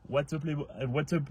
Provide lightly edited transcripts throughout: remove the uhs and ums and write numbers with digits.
What's up les... What's up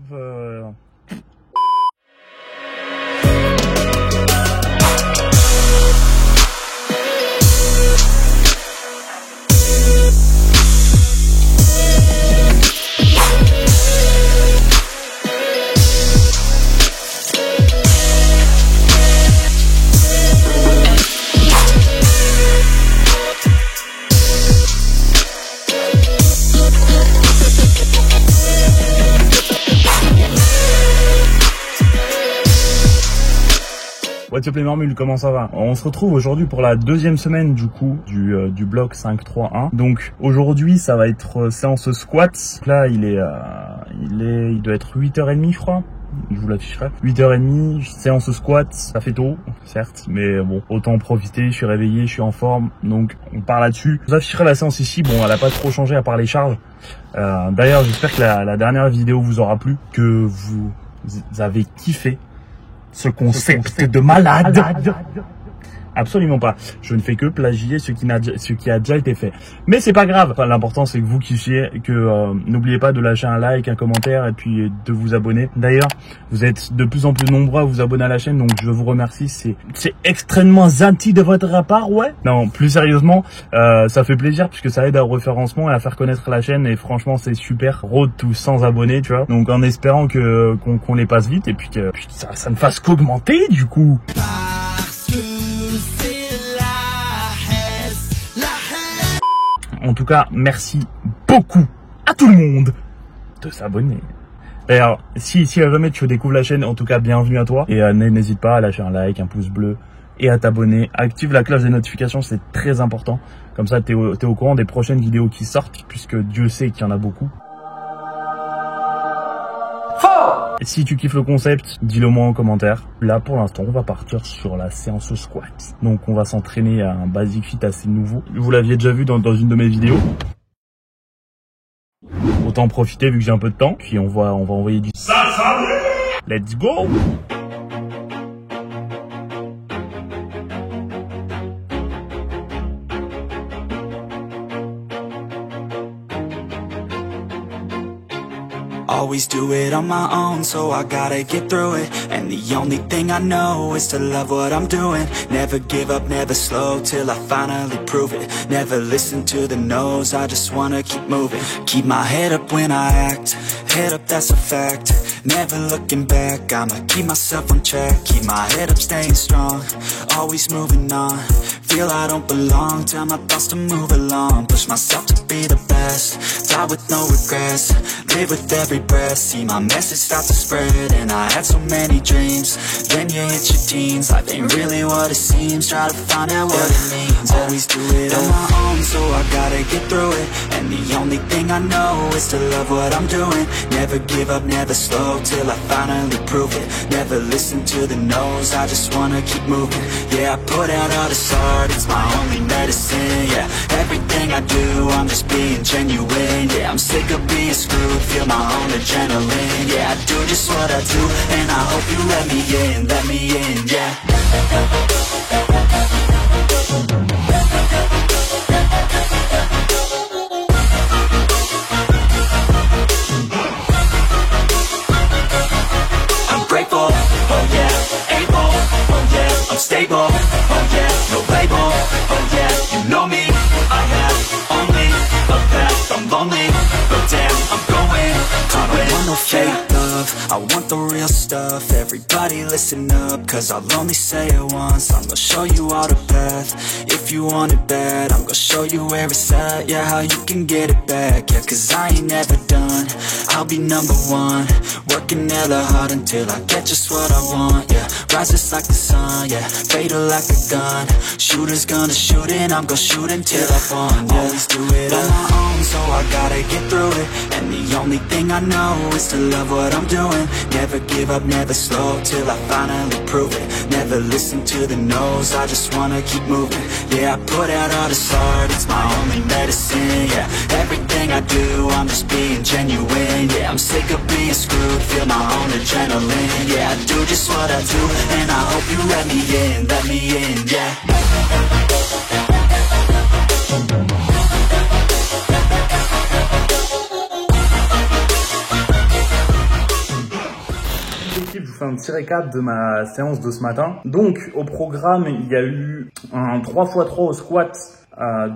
What's up les marmules, comment ça va? On se retrouve aujourd'hui pour la deuxième semaine du coup du bloc 5-3-1. Donc aujourd'hui ça va être séance squat. Là il doit être 8h30 je crois. Je vous l'afficherai. 8h30, séance squat, ça fait tôt, certes, mais bon, autant en profiter, je suis réveillé, je suis en forme, donc on part là-dessus. Je vous afficherai la séance ici, bon, elle a pas trop changé à part les charges. D'ailleurs, j'espère que la dernière vidéo vous aura plu, que vous avez kiffé ce concept de malade. Absolument pas. Je ne fais que plagier ce qui a déjà été fait. Mais c'est pas grave. Enfin, l'important c'est que vous kiffiez, que n'oubliez pas de lâcher un like, un commentaire et puis de vous abonner. D'ailleurs, vous êtes de plus en plus nombreux à vous abonner à la chaîne, donc je vous remercie. C'est extrêmement gentil de votre part, ouais. Non, plus sérieusement, ça fait plaisir puisque ça aide au référencement et à faire connaître la chaîne. Et franchement, c'est super. Road to 100 abonnés, tu vois. Donc en espérant qu'on les passe vite et puis que ça ne fasse qu'augmenter du coup. En tout cas, merci beaucoup à tout le monde de s'abonner. D'ailleurs, si jamais tu découvres la chaîne, en tout cas, bienvenue à toi. Et n'hésite pas à lâcher un like, un pouce bleu et à t'abonner. Active la cloche des notifications, c'est très important. Comme ça, t'es au courant des prochaines vidéos qui sortent, puisque Dieu sait qu'il y en a beaucoup. Si tu kiffes le concept, dis-le moi en commentaire. Là, pour l'instant, on va partir sur la séance squat. Donc, on va s'entraîner à un basic fit assez nouveau. Vous l'aviez déjà vu dans une de mes vidéos. Autant en profiter vu que j'ai un peu de temps. Puis, on va envoyer du... Let's go! Always do it on my own, so I gotta get through it. And the only thing I know is to love what I'm doing. Never give up, never slow, till I finally prove it. Never listen to the no's, I just wanna keep moving. Keep my head up when I act, head up, that's a fact. Never looking back, I'ma keep myself on track. Keep my head up, staying strong, always moving on. Feel I don't belong, tell my thoughts to move along. Push myself to be the best, die with no regrets. Live with every breath, see my message start to spread. And I had so many dreams, then you hit your teens. Life ain't really what it seems, try to find out what it means. Always do it on my own, so I gotta get through it. And the only thing I know is to love what I'm doing. Never give up, never slow, till I finally prove it. Never listen to the no's, I just wanna keep moving. Yeah, I put out all this art, it's my only medicine. Yeah, everything I do, I'm just being genuine. Yeah, I'm sick of being screwed, feel my own adrenaline. Yeah, I do just what I do, and I hope you let me in, yeah. I'm grateful, oh yeah, able, oh yeah, I'm stable, oh yeah, no label, oh yeah, you know me, I have only a path, I'm lonely, but damn, I'm going to win. I want no fake love, I want the real stuff. Everybody listen up, cause I'll only say it once. I'm gonna show you all the path, if you want it bad. I'm gonna show you where it's at, yeah, how you can get it back. Yeah, cause I ain't never done, I'll be number one. Working hella hard until I get just what I want, yeah. Rises like the sun, yeah, fatal like a gun. Shooter's gonna shoot and I'm gonna shoot until I won, yeah. Always do it on my own, so I gotta get through it. And the only thing I know is to love what I'm doing. Never give up, never slow, till I finally prove it. Never listen to the no's, I just wanna keep moving. Yeah, I put out all this art, it's my only medicine. Yeah, everything I do, I'm just being genuine. Yeah, I'm sick of being screwed, feel my own adrenaline. Yeah, I do just what I do, and I hope you let me in, yeah. fais un petit récap de ma séance de ce matin. Donc, au programme, il y a eu un 3x3 au squat,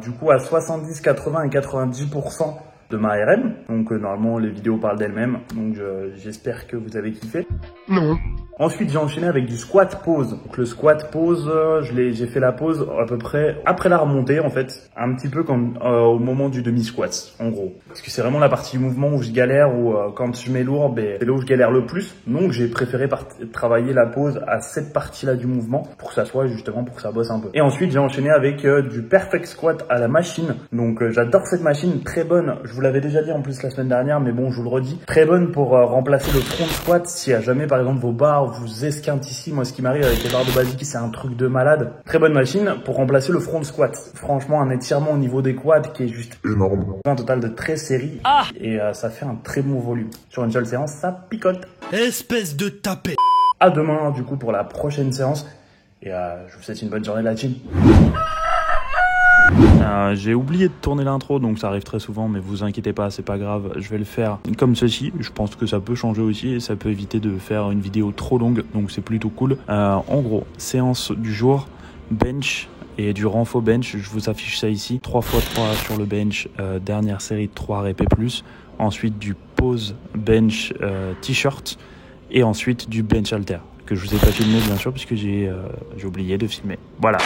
du coup à 70, 80 et 90% de ma RM. Donc, normalement, les vidéos parlent d'elles-mêmes. Donc, j'espère que vous avez kiffé. Non. Ensuite, j'ai enchaîné avec du squat pause. Donc, le squat pause, j'ai fait la pause à peu près après la remontée, en fait. Un petit peu comme au moment du demi-squat, en gros. Parce que c'est vraiment la partie du mouvement où je galère, où quand je mets lourd, c'est là où je galère le plus. Donc, j'ai préféré travailler la pause à cette partie-là du mouvement pour que ça soit justement, pour que ça bosse un peu. Et ensuite, j'ai enchaîné avec du perfect squat à la machine. Donc, j'adore cette machine, très bonne. Je vous l'avais déjà dit en plus la semaine dernière, mais bon, je vous le redis. Très bonne pour remplacer le front squat si à jamais, par exemple, vos barres vous esquintent ici. Moi, ce qui m'arrive avec les barres de basique, c'est un truc de malade. Très bonne machine pour remplacer le front squat. Franchement, un étirement au niveau des quads qui est juste énorme. Un total de 13 séries. Et ça fait un très bon volume. Sur une seule séance, ça picote. Espèce de tapé. À demain, du coup, pour la prochaine séance. Et je vous souhaite une bonne journée de la team. J'ai oublié de tourner l'intro, donc ça arrive très souvent, mais vous inquiétez pas, c'est pas grave, je vais le faire comme ceci. Je pense que ça peut changer aussi et ça peut éviter de faire une vidéo trop longue, donc c'est plutôt cool. En gros, séance du jour, bench et du renfo bench, je vous affiche ça ici. 3x3 sur le bench, dernière série de 3 rep+, ensuite du pause bench t-shirt et ensuite du bench halter, que je vous ai pas filmé bien sûr puisque j'ai oublié de filmer. Voilà.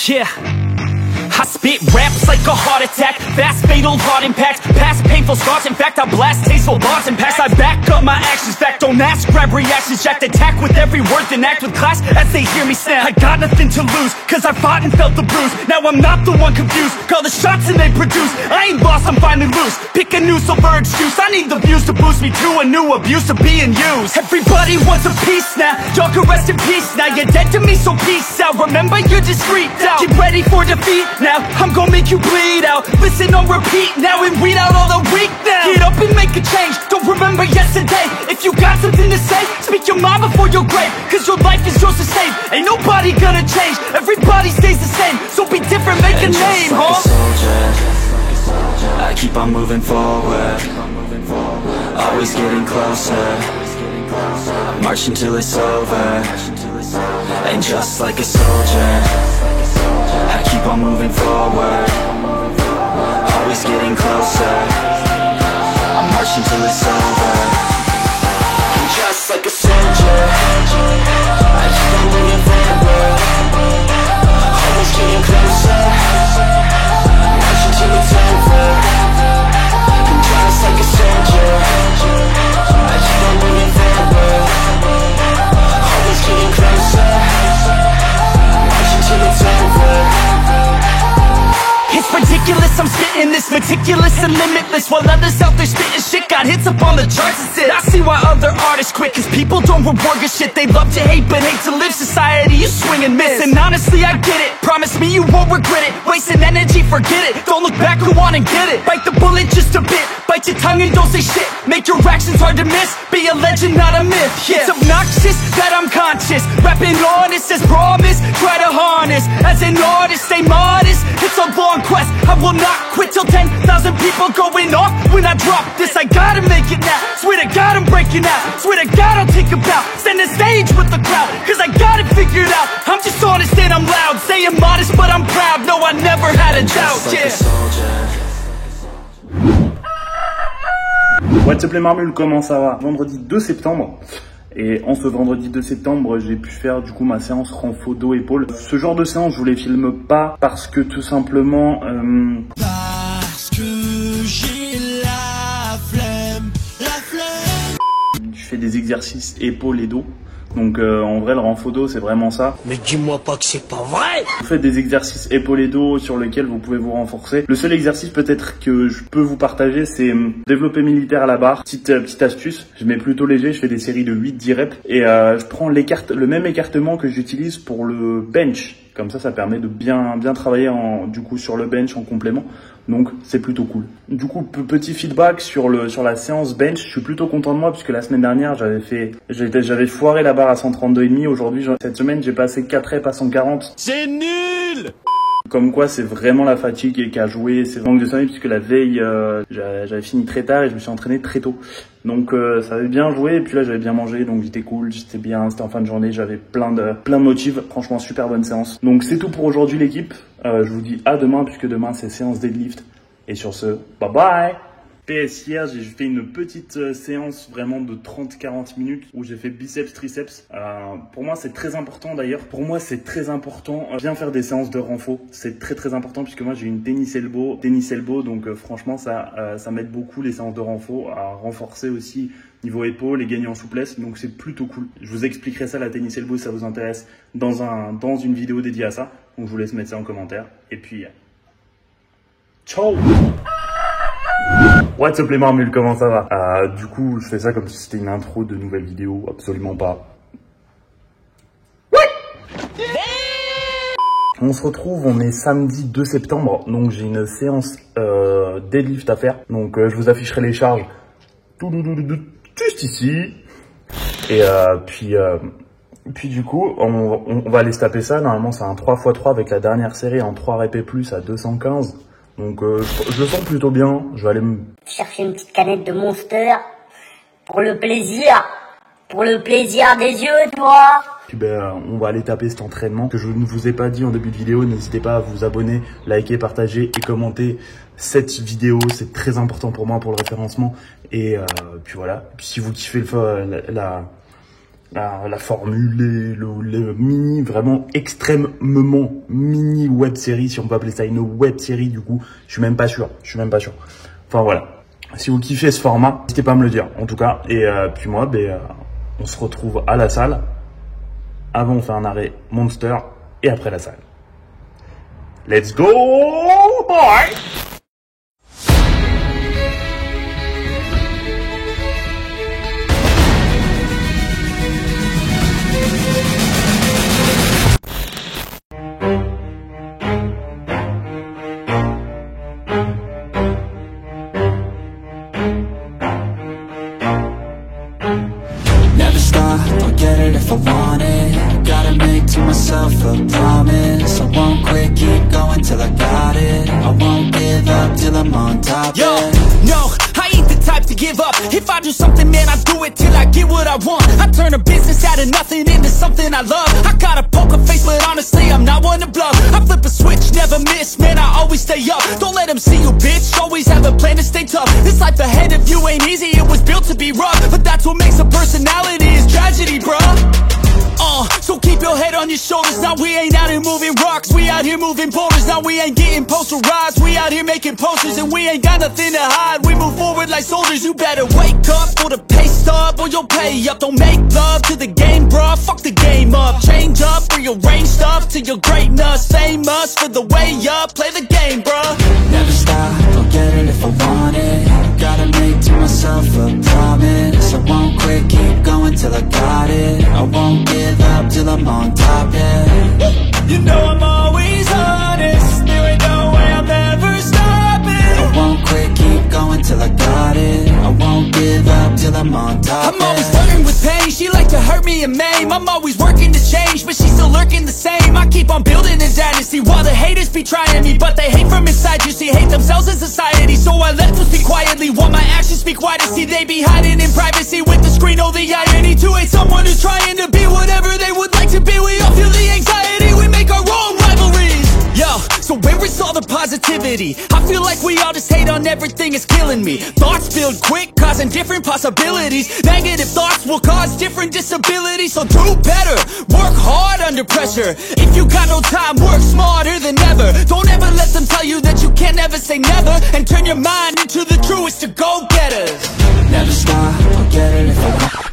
Yeah, I spit raps like a heart attack, fast fatal heart impact, past painful scars, in fact I blast tasteful bars and packs. I back up my actions, fact don't ask, grab reactions, jacked attack with every word, then act with class as they hear me snap. I got nothing to lose, cause I fought and felt the bruise, now I'm not the one confused, call the shots and they produce, I ain't lost, I'm finally loose, pick a new silver excuse, I need the views to boost me to a new abuse of being used. Everybody wants a piece now, y'all can rest in peace now, you're dead to me so peace out, remember you're just freaked out, get ready for defeat now, I'm gonna make you bleed out, listen on repeat now and weed out all the weak now, get up and make a change, don't remember yesterday, if you got something to say, speak your mind before your grave, cause your life is yours to save, ain't nobody gonna change, everybody stays the same, so be different, make a name, like a soldier, I keep on moving forward, always getting closer, I march until it's over, and just like a soldier, I keep on moving forward, always getting closer, I march until it's over, and just like a soldier, I keep on moving forward, always getting closer, I march until it's over, and just like a soldier, I keep on moving forward, always getting closer, I march until it's over. It's ridiculous, I'm spitting this meticulous and limitless, while others out there spitting shit got hits up on the charts and shit. I see why other artists quit, cause people don't reward good shit. They love to hate but hate to live, society you swing and miss. And honestly I get it, promise me you won't regret it, wasting energy, forget it, don't look back, go on and get it. Bite the bullet just a bit, bite your tongue and don't say shit, make your actions hard to miss, be a legend not a myth. Yeah. It's obnoxious that I'm conscious, rapping honest as promise, try to harness, as an artist stay modest, it's a long quest, I will not quit till 10,000 people going off when I drop this, I gotta make it now, swear to God I'm breaking out, swear to God I'll take a bow, stand the stage with the crowd, cause I got it figured out, I'm just honest and I'm loud, saying modest but I'm proud, no I never had a doubt, yeah. What's up les marmules, comment ça va? Vendredi 2 septembre. Et en ce vendredi 2 septembre, j'ai pu faire du coup ma séance renfo dos épaule. Ce genre de séance, je vous les filme pas parce que tout simplement... Parce que j'ai la flemme. Je fais des exercices épaules et dos. Donc en vrai le renfo dos c'est vraiment ça. Mais dis-moi pas que c'est pas vrai. Vous faites des exercices épaules et dos sur lesquels vous pouvez vous renforcer. Le seul exercice peut-être que je peux vous partager c'est développé militaire à la barre. Petite astuce, je mets plutôt léger, je fais des séries de 8-10 reps. Et je prends le même écartement que j'utilise pour le bench. Comme ça permet de bien travailler du coup sur le bench en complément. Donc c'est plutôt cool. Du coup petit feedback sur la séance bench, je suis plutôt content de moi puisque la semaine dernière j'avais foiré la barre à 132,5. Aujourd'hui cette semaine j'ai passé 4 reps à 140. C'est nul. Comme quoi c'est vraiment la fatigue qui a joué, c'est manque de sommeil puisque la veille j'avais fini très tard et je me suis entraîné très tôt. Donc ça avait bien joué et puis là j'avais bien mangé, donc j'étais cool, j'étais bien, c'était en fin de journée, j'avais plein de motifs, franchement super bonne séance. Donc c'est tout pour aujourd'hui l'équipe, je vous dis à demain puisque demain c'est séance deadlift et sur ce, bye bye. PS hier, j'ai fait une petite séance vraiment de 30-40 minutes où j'ai fait biceps, triceps. Pour moi, c'est très important d'ailleurs. Pour moi, c'est très important. Bien faire des séances de renfort, c'est très important puisque moi j'ai une tennis elbow. Donc franchement, ça m'aide beaucoup les séances de renfort à renforcer aussi niveau épaule et gagner en souplesse. Donc c'est plutôt cool. Je vous expliquerai ça la tennis elbow si ça vous intéresse dans une vidéo dédiée à ça. Donc je vous laisse mettre ça en commentaire. Et puis ciao. What's up les marmules, comment ça va? Du coup, je fais ça comme si c'était une intro de nouvelle vidéo, absolument pas. On se retrouve, on est samedi 2 septembre, donc j'ai une séance deadlift à faire. Donc je vous afficherai les charges juste ici. Et puis du coup, on va aller se taper ça. Normalement, c'est un 3x3 avec la dernière série en 3 rep plus à 215. Donc je le sens plutôt bien, je vais aller me chercher une petite canette de Monster pour le plaisir des yeux, toi. Puis on va aller taper cet entraînement que je ne vous ai pas dit en début de vidéo. N'hésitez pas à vous abonner, liker, partager et commenter cette vidéo, c'est très important pour moi pour le référencement. Et puis voilà, puis si vous kiffez la formule, le mini, vraiment extrêmement mini web série, si on peut appeler ça une web série, du coup, je suis même pas sûr. Enfin voilà, si vous kiffez ce format, n'hésitez pas à me le dire, en tout cas. Et puis moi, on se retrouve à la salle. Avant, on fait un arrêt Monster et après la salle. Let's go, boy! If I want it, gotta make to myself a promise. I won't quit, keep going till I got it. I won't give up till I'm on top. Yo, no, I ain't the type to give up. If I do something, man, I do it till I get what I want. I turn a business out of nothing into something I love. I got a poker face, but honestly, I'm not one to bluff. I flip a switch, never miss, man, I always stay up. Don't let them see you, bitch, always have a plan to stay tough. This life ahead of you ain't easy, it was built to be rough. But that's what makes a personality, is tragedy, bruh. So keep your head on your shoulders. Now we ain't out here moving rocks, we out here moving boulders. Now we ain't getting posterized, we out here making posters. And we ain't got nothing to hide, we move forward like soldiers. You better wake up for the pay stub or you'll pay up. Don't make love to the game, bruh, fuck the game up. Change up, rearrange stuff to your greatness. Famous for the way up, play the game, bruh. Never stop, I'll get it if I want it. Gotta make to myself a promise. I won't quit, keep going till I got it. I won't give up till I'm on top, yeah. You know I'm always honest, there ain't no way I'm ever stopping. I won't quit, keep going till I got it. I won't give up till I'm on top, I'm always flirting with pain, she like to hurt me and maim. I'm always working to change, but she's still lurking the same. I keep on building a dynasty while the haters be trying me. But they hate from inside, you see, hate themselves in society. So I let them speak quietly while my actions speak wider. See, they be hiding in privacy with the screen. Oh, the irony to hate someone who's trying to be whatever they would like to be. We all feel the anxiety, we make our own rivalries. Yo, so where is all the positivity? I feel like we all just hate on everything, it's killing me. Thoughts build quick, causing different possibilities. Negative thoughts will cause different disabilities. So do better, work hard under pressure. If you got no time, work smarter than ever. Don't ever let them tell you that you can't ever say never. And turn your mind into the truest of go-getters. Never stop, I'll get it if I want.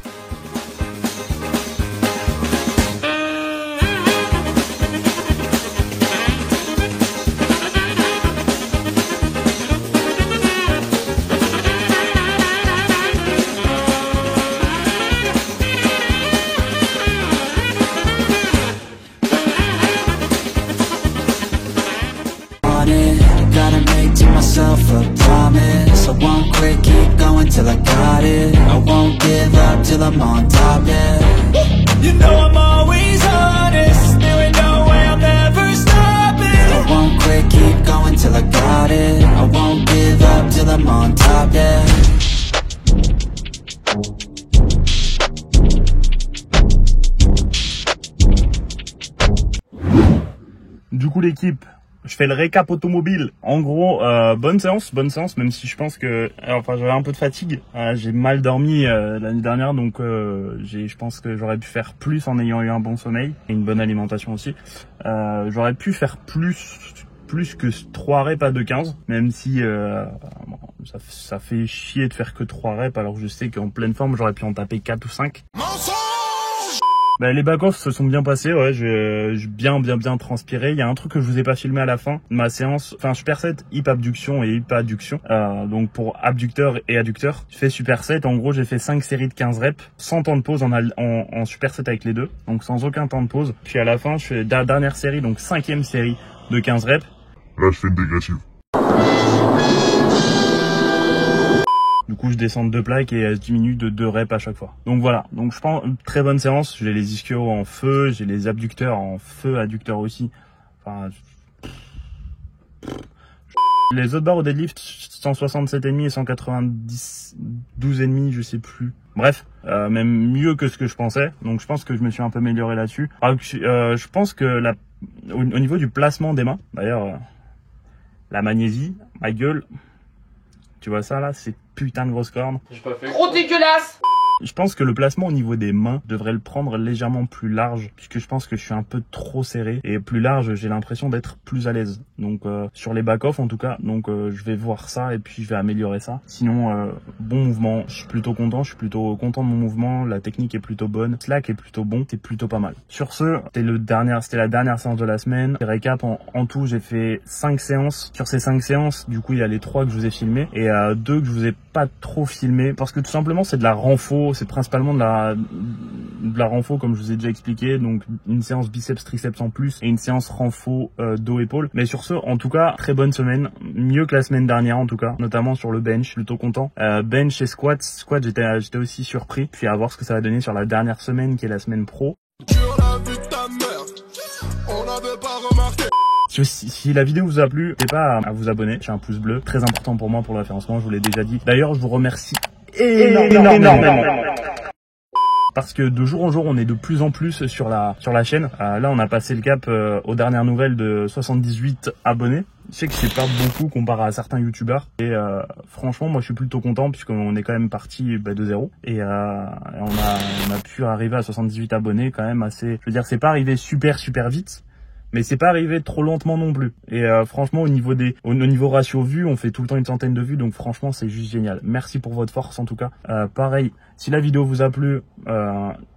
Gotta make to myself a promise. I won't quit, keep going till I got it. I won't give up till I'm on top, yeah. You know I'm always honest, there ain't no way I'm ever stopping. I won't Du coup, l'équipe, je fais le récap automobile. En gros, bonne séance, même si je pense que, enfin, j'avais un peu de fatigue. J'ai mal dormi l'année dernière, donc je pense que j'aurais pu faire plus en ayant eu un bon sommeil et une bonne alimentation aussi. J'aurais pu faire plus que 3 reps à 2,15, même si bon, ça fait chier de faire que 3 reps, alors que je sais qu'en pleine forme, j'aurais pu en taper 4 ou 5. Bah, les back-off se sont bien passés, ouais, j'ai bien transpiré. Il y a un truc que je vous ai pas filmé à la fin de ma séance, enfin superset, hip abduction et hip adduction. Donc pour abducteur et adducteur, je fais superset. En gros, j'ai fait 5 séries de 15 reps, sans temps de pause en superset avec les deux, donc sans aucun temps de pause. Puis à la fin, je fais la dernière série, donc 5e série de 15 reps. Là, je fais une dégressive. Du coup, je descends de 2 plaques et je diminue de 2 reps à chaque fois. Donc voilà. Donc je pense très bonne séance. J'ai les ischios en feu, j'ai les abducteurs en feu, adducteurs aussi. Enfin, les autres barres au deadlift 167,5 et 190, 12,5, je sais plus. Bref, même mieux que ce que je pensais. Donc je pense que je me suis un peu amélioré là-dessus. Je pense que au niveau du placement des mains, d'ailleurs, la magnésie, ma gueule. Tu vois ça là, c'est putain de grosse corne. Trop dégueulasse. Je pense que le placement au niveau des mains devrait le prendre légèrement plus large, puisque je pense que je suis un peu trop serré. Et plus large, j'ai l'impression d'être plus à l'aise. Donc sur les back-off en tout cas, donc je vais voir ça et puis je vais améliorer ça. Sinon, bon mouvement, je suis plutôt content de mon mouvement, la technique est plutôt bonne, slack est plutôt bon, c'est plutôt pas mal. Sur ce, c'était la dernière séance de la semaine. Récap, en tout j'ai fait 5 séances. Sur ces 5 séances, du coup il y a les 3 que je vous ai filmés et 2 que je vous ai pas trop filmés, parce que tout simplement c'est de la renfo. C'est principalement de la renfo comme je vous ai déjà expliqué, donc une séance biceps triceps en plus et une séance renfo dos épaule. Mais sur ce, en tout cas, très bonne semaine, mieux que la semaine dernière en tout cas, notamment sur le bench, plutôt content. Bench et squat, j'étais aussi surpris, puis à voir ce que ça va donner sur la dernière semaine qui est la semaine pro. Si la vidéo vous a plu, n'hésitez pas à vous abonner, j'ai un pouce bleu, très important pour moi pour le référencement, je vous l'ai déjà dit. D'ailleurs, je vous remercie énormément. Parce que de jour en jour, on est de plus en plus sur la chaîne. Là, on a passé le cap aux dernières nouvelles de 78 abonnés. Je sais que c'est pas beaucoup comparé à certains youtubeurs. Et franchement, moi, je suis plutôt content puisqu'on est quand même parti de zéro. Et on a pu arriver à 78 abonnés quand même assez... Je veux dire, c'est pas arrivé super vite. Mais c'est pas arrivé trop lentement non plus. Et franchement, au niveau ratio vues, on fait tout le temps une centaine de vues. Donc franchement, c'est juste génial. Merci pour votre force en tout cas. Pareil, si la vidéo vous a plu,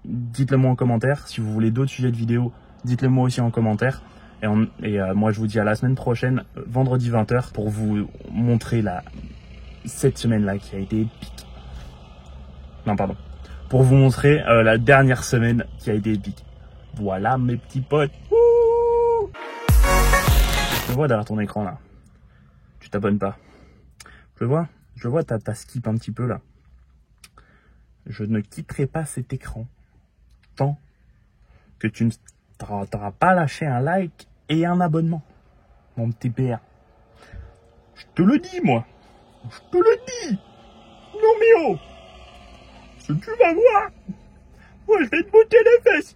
dites-le moi en commentaire. Si vous voulez d'autres sujets de vidéo, dites-le moi aussi en commentaire. Et moi, je vous dis à la semaine prochaine, vendredi 20h, pour vous montrer cette semaine-là qui a été épique. Non, pardon. Pour vous montrer la dernière semaine qui a été épique. Voilà mes petits potes. Je vois derrière ton écran là. Tu t'abonnes pas. Je vois t'as skip un petit peu là. Je ne quitterai pas cet écran tant que tu ne t'auras pas lâché un like et un abonnement, mon petit père. Je te le dis moi. Je te le dis. Non mais oh. Si tu vas voir, moi je vais te botter les fesses.